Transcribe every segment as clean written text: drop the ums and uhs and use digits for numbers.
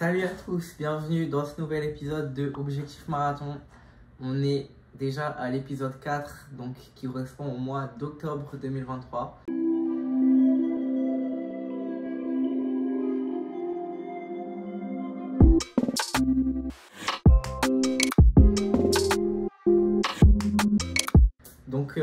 Salut à tous, bienvenue dans ce nouvel épisode de Objectif Marathon. On est déjà à l'épisode 4, donc qui correspond au mois d'octobre 2023. Donc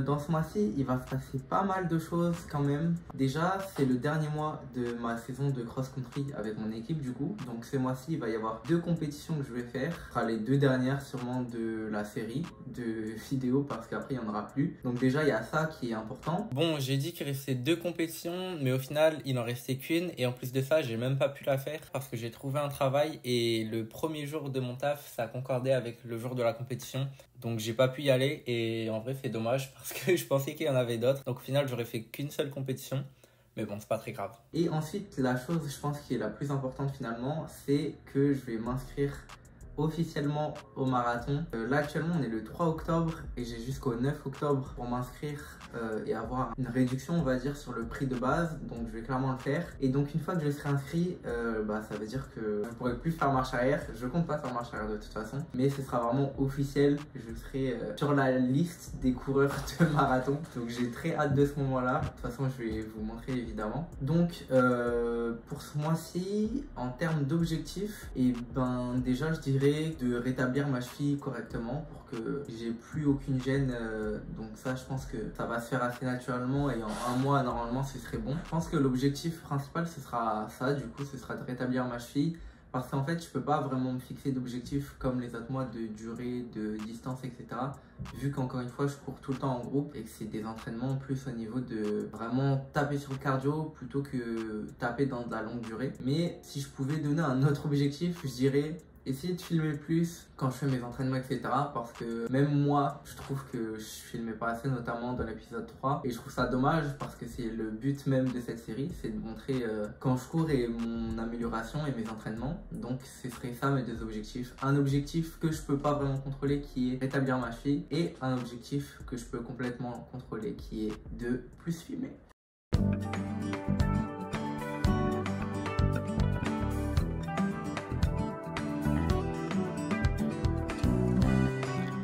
dans ce mois-ci, il va se passer pas mal de choses quand même. Déjà, c'est le dernier mois de ma saison de cross-country avec mon équipe du coup. Donc ce mois-ci, il va y avoir 2 compétitions que je vais faire. Ce sera les 2 dernières sûrement de la série de vidéos parce qu'après, il n'y en aura plus. Donc déjà, il y a ça qui est important. Bon, j'ai dit qu'il restait 2 compétitions, mais au final, il n'en restait qu'une. Et en plus de ça, j'ai même pas pu la faire parce que j'ai trouvé un travail et le premier jour de mon taf, ça concordait avec le jour de la compétition. Donc j'ai pas pu y aller et en vrai c'est dommage parce que je pensais qu'il y en avait d'autres. Donc au final j'aurais fait qu'une seule compétition. Mais bon, c'est pas très grave. Et ensuite, la chose je pense qui est la plus importante finalement, c'est que je vais m'inscrire officiellement au marathon. Là actuellement on est le 3 octobre et j'ai jusqu'au 9 octobre pour m'inscrire et avoir une réduction on va dire sur le prix de base, donc je vais clairement le faire. Et donc une fois que je serai inscrit, ça veut dire que je ne pourrai plus faire marche arrière. Je compte pas faire marche arrière de toute façon, mais ce sera vraiment officiel. Je serai sur la liste des coureurs de marathon, donc j'ai très hâte de ce moment là. De toute façon je vais vous montrer évidemment. Donc pour ce mois-ci en termes d'objectifs, et ben déjà je dirais de rétablir ma cheville correctement pour que j'ai plus aucune gêne, donc ça je pense que ça va se faire assez naturellement et en un mois normalement ce serait bon. Je pense que l'objectif principal ce sera ça, du coup ce sera de rétablir ma cheville parce qu'en fait je peux pas vraiment me fixer d'objectifs comme les autres mois de durée, de distance, etc. vu qu'encore une fois je cours tout le temps en groupe et que c'est des entraînements plus au niveau de vraiment taper sur le cardio plutôt que taper dans de la longue durée. Mais si je pouvais donner un autre objectif, je dirais essayer de filmer plus quand je fais mes entraînements, etc. Parce que même moi, je trouve que je filmais pas assez, notamment dans l'épisode 3. Et je trouve ça dommage parce que c'est le but même de cette série, c'est de montrer quand je cours et mon amélioration et mes entraînements. Donc ce serait ça mes 2 objectifs. Un objectif que je peux pas vraiment contrôler qui est rétablir ma cheville et un objectif que je peux complètement contrôler qui est de plus filmer.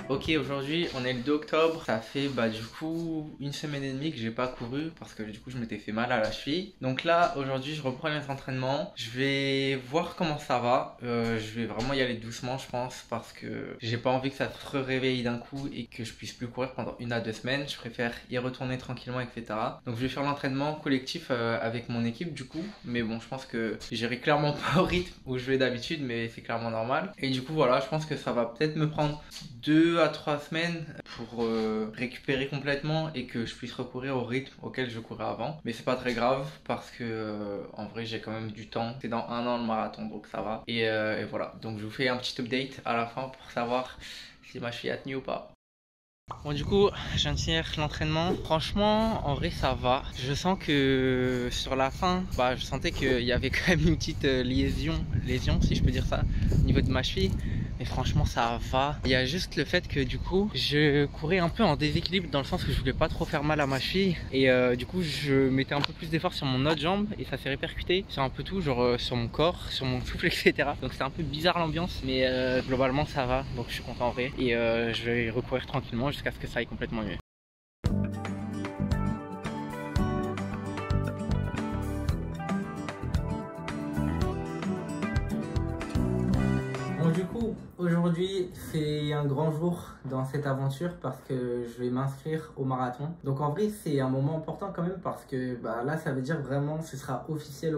Ok, aujourd'hui on est le 2 octobre, ça fait du coup 1 semaine et demie que j'ai pas couru parce que du coup je m'étais fait mal à la cheville. Donc là aujourd'hui je reprends mes entraînements, je vais voir comment ça va, je vais vraiment y aller doucement je pense parce que j'ai pas envie que ça se réveille d'un coup et que je puisse plus courir pendant 1 à 2 semaines, je préfère y retourner tranquillement, etc. Donc je vais faire l'entraînement collectif avec mon équipe du coup, mais bon je pense que j'irai clairement pas au rythme où je vais d'habitude, mais c'est clairement normal. Et du coup voilà, je pense que ça va peut-être me prendre 2 à 3 semaines pour récupérer complètement et que je puisse recourir au rythme auquel je courais avant. Mais c'est pas très grave parce que en vrai j'ai quand même du temps. C'est dans 1 an le marathon donc ça va. Et voilà, donc je vous fais un petit update à la fin pour savoir si ma cheville a tenu ou pas. Bon du coup je viens de finir l'entraînement, franchement en vrai ça va. Je sens que sur la fin je sentais qu'il y avait quand même une petite lésion si je peux dire ça au niveau de ma cheville. Mais franchement ça va. Il y a juste le fait que du coup je courais un peu en déséquilibre dans le sens que je voulais pas trop faire mal à ma cheville. Et du coup je mettais un peu plus d'effort sur mon autre jambe et ça s'est répercuté sur un peu tout, genre sur mon corps, sur mon souffle, etc. Donc c'est un peu bizarre l'ambiance, mais globalement ça va. Donc je suis content en vrai. Et je vais recourir tranquillement jusqu'à ce que ça aille complètement mieux. Bon du coup, aujourd'hui c'est un grand jour dans cette aventure parce que je vais m'inscrire au marathon. Donc en vrai c'est un moment important quand même parce que là ça veut dire vraiment ce sera officiel.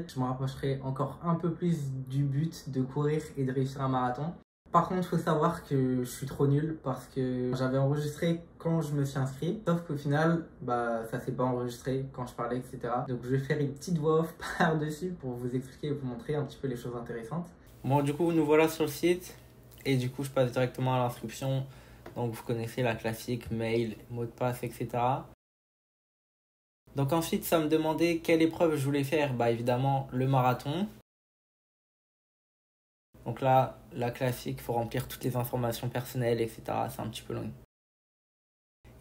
Je me rapprocherai encore un peu plus du but de courir et de réussir un marathon. Par contre, il faut savoir que je suis trop nul parce que j'avais enregistré quand je me suis inscrit. Sauf qu'au final, ça s'est pas enregistré quand je parlais, etc. Donc je vais faire une petite voix off par-dessus pour vous expliquer et vous montrer un petit peu les choses intéressantes. Bon, du coup, nous voilà sur le site. Et du coup, je passe directement à l'inscription. Donc vous connaissez la classique, mail, mot de passe, etc. Donc ensuite, ça me demandait quelle épreuve je voulais faire. Évidemment, le marathon. Donc là, la classique, il faut remplir toutes les informations personnelles, etc. C'est un petit peu long.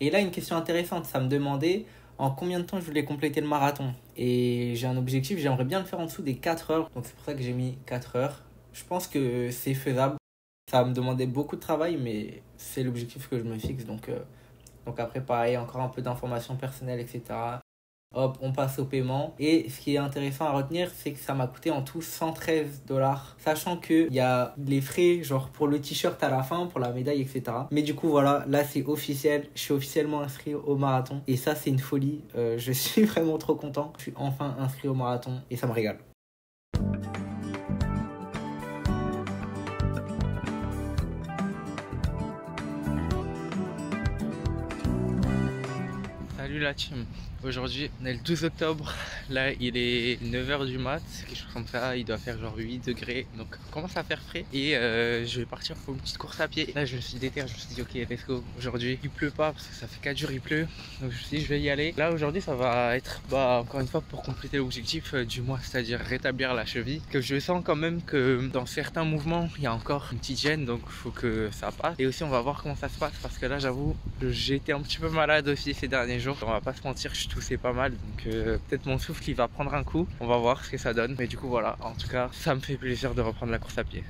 Et là, une question intéressante, ça me demandait en combien de temps je voulais compléter le marathon. Et j'ai un objectif, j'aimerais bien le faire en dessous des 4 heures. Donc c'est pour ça que j'ai mis 4 heures. Je pense que c'est faisable. Ça va me demander beaucoup de travail, mais c'est l'objectif que je me fixe. Donc après, pareil, encore un peu d'informations personnelles, etc. Hop, on passe au paiement. Et ce qui est intéressant à retenir, c'est que ça m'a coûté en tout 113$. Sachant qu'il y a les frais, genre pour le t-shirt à la fin, pour la médaille, etc. Mais du coup, voilà, là c'est officiel. Je suis officiellement inscrit au marathon. Et ça, c'est une folie. Je suis vraiment trop content. Je suis enfin inscrit au marathon et ça me régale. Salut la team, aujourd'hui on est le 12 octobre, là il est 9h du mat, quelque chose comme ça, il doit faire genre 8 degrés, donc il commence à faire frais et je vais partir pour une petite course à pied. Là je me suis déterré, je me suis dit ok let's go, aujourd'hui il pleut pas parce que ça fait 4 jours il pleut, donc je me suis dit je vais y aller. Là aujourd'hui ça va être encore une fois pour compléter l'objectif du mois, c'est-à-dire rétablir la cheville, que je sens quand même que dans certains mouvements il y a encore une petite gêne, donc il faut que ça passe. Et aussi on va voir comment ça se passe parce que là j'avoue j'ai été un petit peu malade aussi ces derniers jours. On va pas se mentir, je toussais pas mal, donc peut-être mon souffle il va prendre un coup, on va voir ce que ça donne, mais du coup voilà, en tout cas ça me fait plaisir de reprendre la course à pied.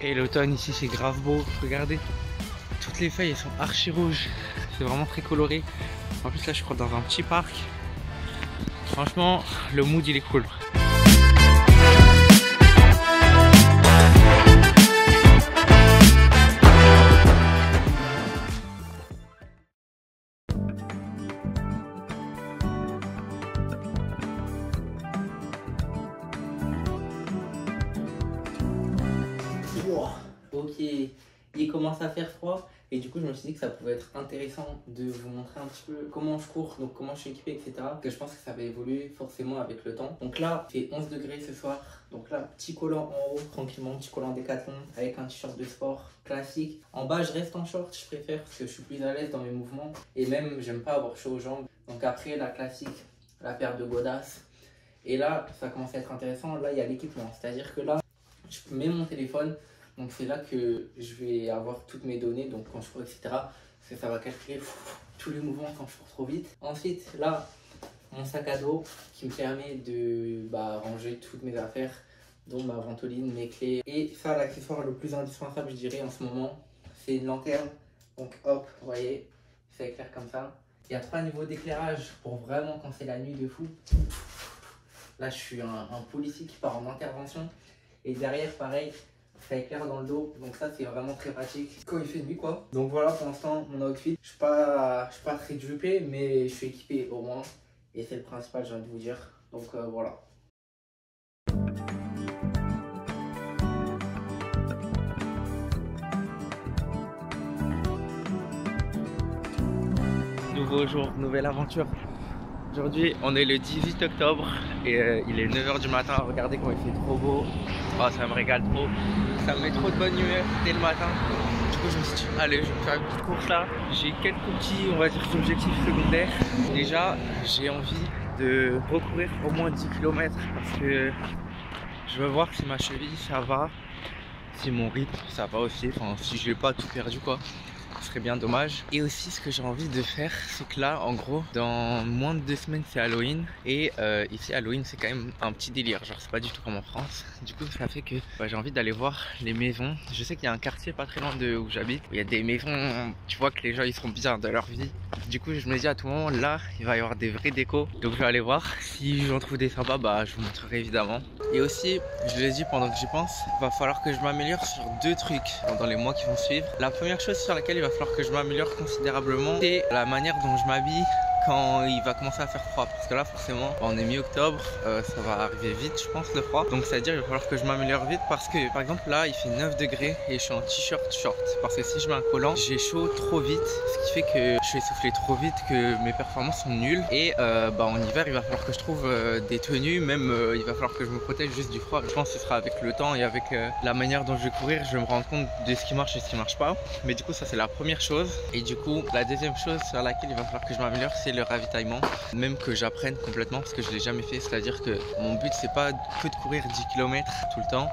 Et l'automne ici c'est grave beau, regardez, toutes les feuilles elles sont archi rouges, c'est vraiment très coloré. En plus là je crois dans un petit parc, franchement le mood il est cool. Ok, il commence à faire froid et du coup je me suis dit que ça pouvait être intéressant de vous montrer un petit peu comment je cours, donc comment je suis équipé, etc. Que je pense que ça va évoluer forcément avec le temps. Donc là, il fait 11 degrés ce soir, donc là, petit collant en haut, tranquillement, petit collant Décathlon avec un t-shirt de sport classique. En bas, je reste en short, je préfère parce que je suis plus à l'aise dans mes mouvements et même j'aime pas avoir chaud aux jambes. Donc après, la classique, la paire de godasses. Et là, ça commence à être intéressant, là il y a l'équipement, c'est-à-dire que là, je mets mon téléphone. Donc c'est là que je vais avoir toutes mes données, donc quand je cours, etc. Parce que ça va calculer tous les mouvements quand je cours trop vite. Ensuite, là, mon sac à dos qui me permet de ranger toutes mes affaires, dont ma ventoline, mes clés. Et ça, l'accessoire le plus indispensable, je dirais, en ce moment, c'est une lanterne. Donc hop, vous voyez, ça éclaire comme ça. Il y a 3 niveaux d'éclairage pour vraiment quand c'est la nuit de fou. Là, je suis un policier qui part en intervention. Et derrière, pareil, ça éclaire dans le dos, donc ça c'est vraiment très pratique quand il fait nuit quoi. Donc voilà pour l'instant mon outfit, je suis pas très juppé mais je suis équipé au moins et c'est le principal, j'ai envie de vous dire. Donc voilà. Nouveau jour, nouvelle aventure. Aujourd'hui on est le 18 octobre et il est 9h du matin, regardez comment il fait trop beau. Oh, ça me régale trop, ça me met trop de bonne humeur dès le matin. Du coup je me suis dit allez je vais faire une petite course là. J'ai quelques petits on va dire objectifs secondaires. Déjà j'ai envie de recourir au moins 10 km parce que je veux voir si ma cheville ça va, si mon rythme ça va aussi, enfin si je n'ai pas tout perdu quoi. Ce serait bien dommage. Et aussi ce que j'ai envie de faire c'est que là en gros dans moins de 2 semaines c'est Halloween et ici Halloween c'est quand même un petit délire, genre c'est pas du tout comme en France. Du coup ça fait que j'ai envie d'aller voir les maisons. Je sais qu'il y a un quartier pas très loin de où j'habite où il y a des maisons, tu vois que les gens ils sont bien dans leur vie. Du coup je me dis à tout moment là il va y avoir des vrais décos, donc je vais aller voir. Si j'en trouve des sympas je vous montrerai évidemment. Et aussi je l'ai dit pendant que j'y pense, il va falloir que je m'améliore sur 2 trucs dans les mois qui vont suivre. La première chose sur laquelle il va falloir que je m'améliore considérablement, c'est la manière dont je m'habille quand il va commencer à faire froid, parce que là forcément on est mi-octobre, ça va arriver vite je pense le froid, donc ça veut dire qu'il va falloir que je m'améliore vite parce que par exemple là il fait 9 degrés et je suis en t-shirt short, parce que si je mets un collant j'ai chaud trop vite, ce qui fait que je suis essoufflé trop vite, que mes performances sont nulles. Et en hiver, il va falloir que je trouve des tenues, même il va falloir que je me protège juste du froid. Je pense que ce sera avec le temps et avec la manière dont je vais courir, je vais me rendre compte de ce qui marche et ce qui marche pas. Mais du coup, ça c'est la première chose. Et du coup, la deuxième chose sur laquelle il va falloir que je m'améliore, c'est le ravitaillement. Même que j'apprenne complètement parce que je l'ai jamais fait. C'est-à-dire que mon but, c'est pas que de courir 10 km tout le temps.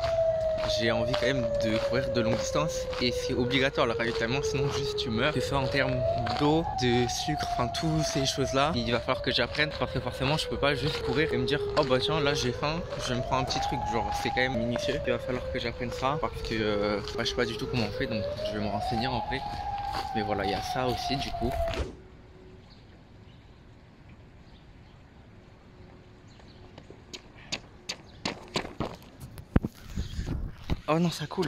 J'ai envie quand même de courir de longue distance et c'est obligatoire le ravitaillement, sinon juste tu meurs. Que ce soit en termes d'eau, de sucre, enfin toutes ces choses là, il va falloir que j'apprenne parce que forcément je peux pas juste courir et me dire oh bah tiens là j'ai faim, je me prends un petit truc, genre c'est quand même minutieux. Il va falloir que j'apprenne ça parce que je sais pas du tout comment on fait, donc je vais me renseigner en vrai. Mais voilà, il y a ça aussi du coup. Oh non, ça coule.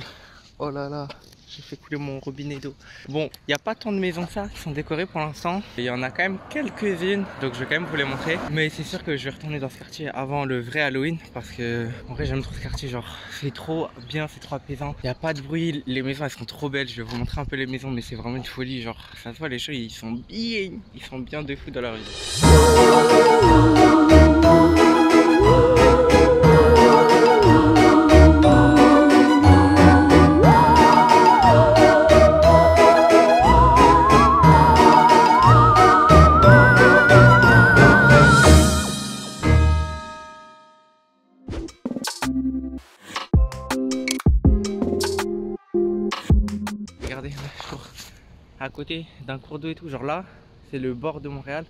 Oh là là, j'ai fait couler mon robinet d'eau. Bon, il n'y a pas tant de maisons que ça qui sont décorées pour l'instant. Il y en a quand même quelques-unes, donc je vais quand même vous les montrer. Mais c'est sûr que je vais retourner dans ce quartier avant le vrai Halloween. Parce que, en vrai, j'aime trop ce quartier. Genre, c'est trop bien, c'est trop apaisant. Il n'y a pas de bruit, les maisons, elles sont trop belles. Je vais vous montrer un peu les maisons, mais c'est vraiment une folie. Genre, ça se voit, les gens, ils sont bien de fou dans leur vie. Regardez, là, je cours à côté d'un cours d'eau et tout, genre là c'est le bord de Montréal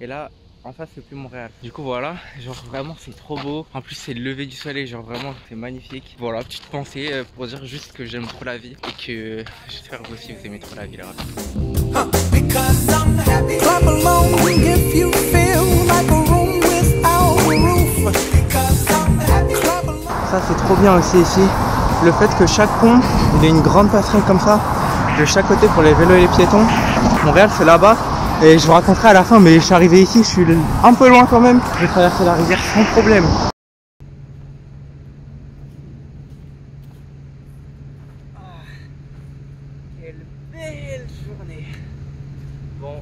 et là en face c'est plus Montréal. Du coup voilà, genre vraiment c'est trop beau. En plus c'est le lever du soleil, genre vraiment c'est magnifique. Voilà, petite pensée pour dire juste que j'aime trop la vie et que j'espère que vous aussi vous aimez trop la vie là. Ça c'est trop bien aussi ici, le fait que chaque pont il ait une grande passerelle comme ça de chaque côté pour les vélos et les piétons. Montréal c'est là-bas et je vous raconterai à la fin, mais je suis arrivé ici, je suis un peu loin quand même. Je vais traverser la rivière sans problème. Oh, quelle belle journée. Bon,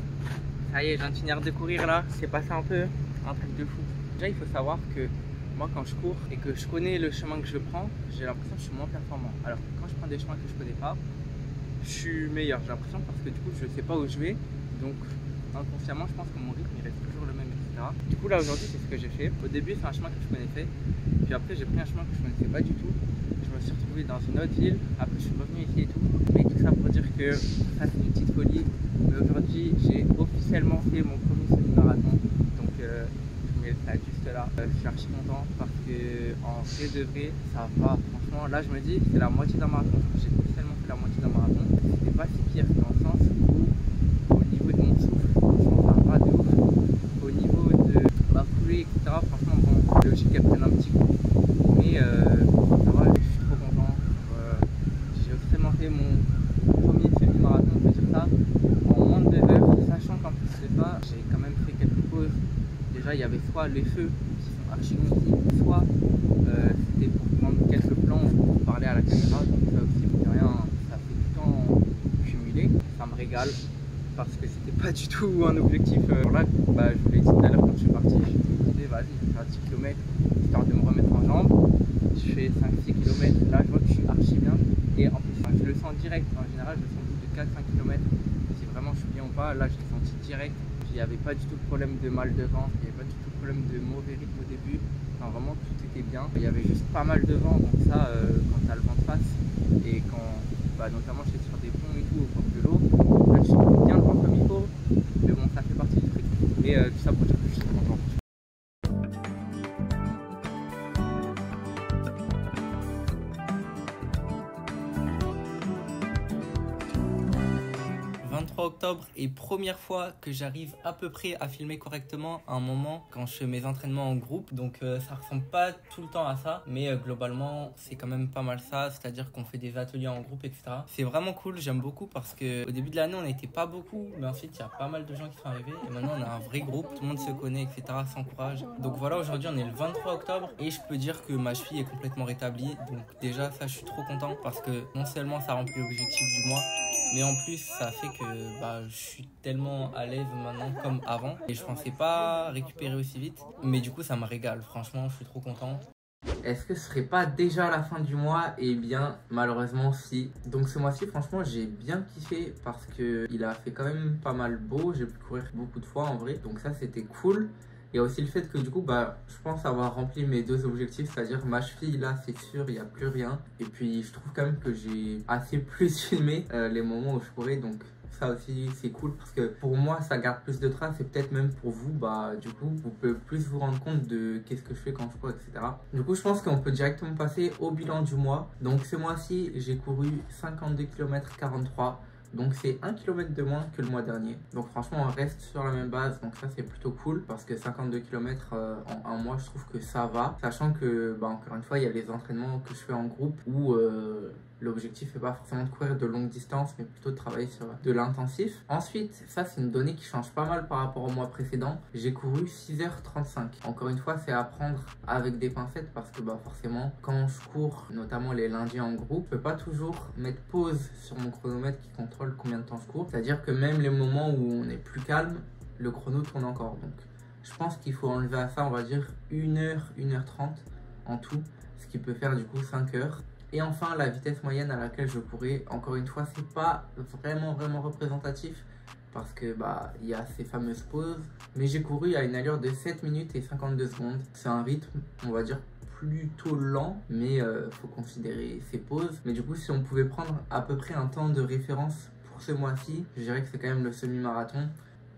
ça y est, je viens de finir de courir là, c'est passé un truc de fou. Déjà il faut savoir que moi quand je cours et que je connais le chemin que je prends, j'ai l'impression que je suis moins performant. Alors que quand je prends des chemins que je connais pas, je suis meilleur, j'ai l'impression, parce que du coup je sais pas où je vais, donc inconsciemment je pense que mon rythme il reste toujours le même, etc. Du coup là aujourd'hui c'est ce que j'ai fait. Au début c'est un chemin que je connaissais, puis après j'ai pris un chemin que je connaissais pas du tout. Je me suis retrouvé dans une autre ville, après je suis revenu ici et tout. Mais tout ça pour dire que ça c'est une petite folie. Mais aujourd'hui j'ai officiellement fait mon premier semi-marathon, donc je mets le stade juste là. Je suis archi content parce que en vrai de vrai ça va, franchement là je me dis c'est la moitié d'un marathon. J'ai officiellement fait la moitié d'un marathon. C'était pas si pire dans le sens où au niveau de mon souffle, franchement ça va de ouf. Au niveau de ma foulée, etc. Franchement bon, c'est logique qu'elle prenne un petit coup. Mais ça va, je suis trop content. J'ai officiellement fait mon premier semi-marathon, on peut dire ça, en moins de 2 heures, sachant qu'en plus de ça, j'ai quand même fait quelques pauses. Déjà il y avait soit les feux qui sont archi longs ici, soit c'était pour prendre quelques plans pour parler à la caméra, donc ça aussi pour rien, ça fait du temps cumulé, ça me régale parce que c'était pas du tout un objectif. Là, je vous l'ai dit tout à l'heure quand je suis parti, je me disais vas-y je vais faire 10 km histoire de me remettre en jambes. Je fais 5-6 km, là je vois que je suis archi bien et en plus je le sens direct, en général je le sens au bout de 4-5 km si vraiment je suis bien ou pas. Là je l'ai senti direct, il n'y avait pas du tout de problème de mal de ventre, il n'y avait pas du tout de problème de mauvais rythme au début. Enfin, vraiment tout était bien, il y avait juste pas mal de vent, donc ça quand tu as le vent de face et quand notamment j'étais sur des ponts et tout au bord de l'eau, là je suis bien le vent comme il faut, mais bon ça fait partie du truc. Mais tout ça pour dire que je suis content. 23 octobre et première fois que j'arrive à peu près à filmer correctement à un moment quand je fais mes entraînements en groupe. Donc ça ressemble pas tout le temps à ça, mais globalement c'est quand même pas mal ça, c'est-à-dire qu'on fait des ateliers en groupe, etc. C'est vraiment cool, j'aime beaucoup parce que au début de l'année on n'était pas beaucoup, mais ensuite il y a pas mal de gens qui sont arrivés et maintenant on a un vrai groupe, tout le monde se connaît, etc., s'encourage. Donc voilà, aujourd'hui on est le 23 octobre et je peux dire que ma cheville est complètement rétablie. Donc déjà ça je suis trop content parce que non seulement ça remplit l'objectif du mois, Mais en plus, ça fait que je suis tellement à l'aise maintenant comme avant. Et je pensais pas récupérer aussi vite. Mais du coup, ça me régale. Franchement, je suis trop content. Est-ce que ce serait pas déjà la fin du mois? Eh bien, malheureusement, si. Donc ce mois-ci, franchement, j'ai bien kiffé parce qu'il a fait quand même pas mal beau. J'ai pu courir beaucoup de fois en vrai. Donc ça, c'était cool. Il y a aussi le fait que du coup, je pense avoir rempli mes 2 objectifs, c'est-à-dire ma cheville là, c'est sûr, il n'y a plus rien. Et puis, je trouve quand même que j'ai assez plus filmé les moments où je courais, donc ça aussi c'est cool parce que pour moi ça garde plus de traces et peut-être même pour vous, du coup vous pouvez plus vous rendre compte de qu'est-ce que je fais quand je cours, etc. Du coup je pense qu'on peut directement passer au bilan du mois. Donc ce mois-ci j'ai couru 52 km 43. Donc c'est 1 km de moins que le mois dernier. Donc franchement on reste sur la même base. Donc ça c'est plutôt cool parce que 52 km en un mois je trouve que ça va. Sachant que encore une fois il y a les entraînements que je fais en groupe où l'objectif n'est pas forcément de courir de longue distance mais plutôt de travailler sur de l'intensif. Ensuite ça c'est une donnée qui change pas mal par rapport au mois précédent. J'ai couru 6h35. Encore une fois c'est à prendre avec des pincettes parce que forcément quand je cours notamment les lundis en groupe, je peux pas toujours mettre pause sur mon chronomètre qui contrôle combien de temps je cours. C'est à dire que même les moments où on est plus calme, le chrono tourne encore. Donc je pense qu'il faut enlever à ça on va dire 1h, 1h30 en tout, ce qui peut faire du coup 5 heures. Et enfin la vitesse moyenne à laquelle je courais, encore une fois c'est pas vraiment représentatif parce que il y a ces fameuses pauses, mais j'ai couru à une allure de 7 minutes et 52 secondes. C'est un rythme on va dire plutôt lent, mais faut considérer ces pauses. Mais du coup si on pouvait prendre à peu près un temps de référence pour ce mois-ci, je dirais que c'est quand même le semi-marathon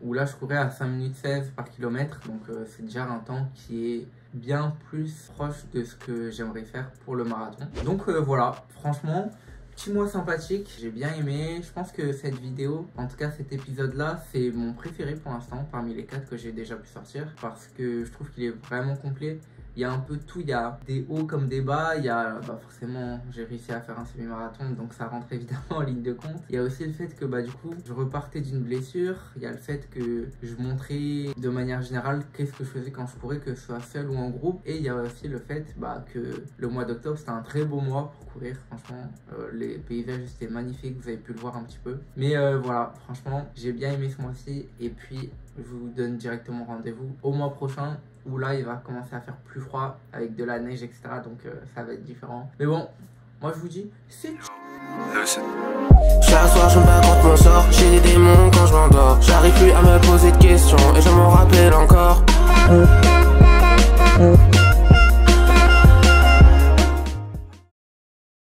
où là je courais à 5 minutes 16 par kilomètre, donc c'est déjà un temps qui est bien plus proche de ce que j'aimerais faire pour le marathon. Donc voilà, franchement petit mois sympathique, j'ai bien aimé. Je pense que cette vidéo, en tout cas cet épisode là, c'est mon préféré pour l'instant parmi les 4 que j'ai déjà pu sortir parce que je trouve qu'il est vraiment complet. Il y a un peu tout, il y a des hauts comme des bas, il y a forcément j'ai réussi à faire un semi-marathon donc ça rentre évidemment en ligne de compte. Il y a aussi le fait que du coup je repartais d'une blessure, il y a le fait que je montrais de manière générale qu'est-ce que je faisais quand je courais, que ce soit seul ou en groupe. Et il y a aussi le fait que le mois d'octobre c'était un très beau mois pour courir, franchement les paysages étaient magnifiques, vous avez pu le voir un petit peu. Mais voilà, franchement j'ai bien aimé ce mois-ci et puis je vous donne directement rendez-vous au mois prochain où là il va commencer à faire plus froid avec de la neige, etc. Donc ça va être différent. Mais bon, moi je vous dis, c'est... Chaque soir je me bats contre mon sort, j'ai des démons quand je m'endors. J'arrive plus à me poser de questions et je m'en rappelle encore.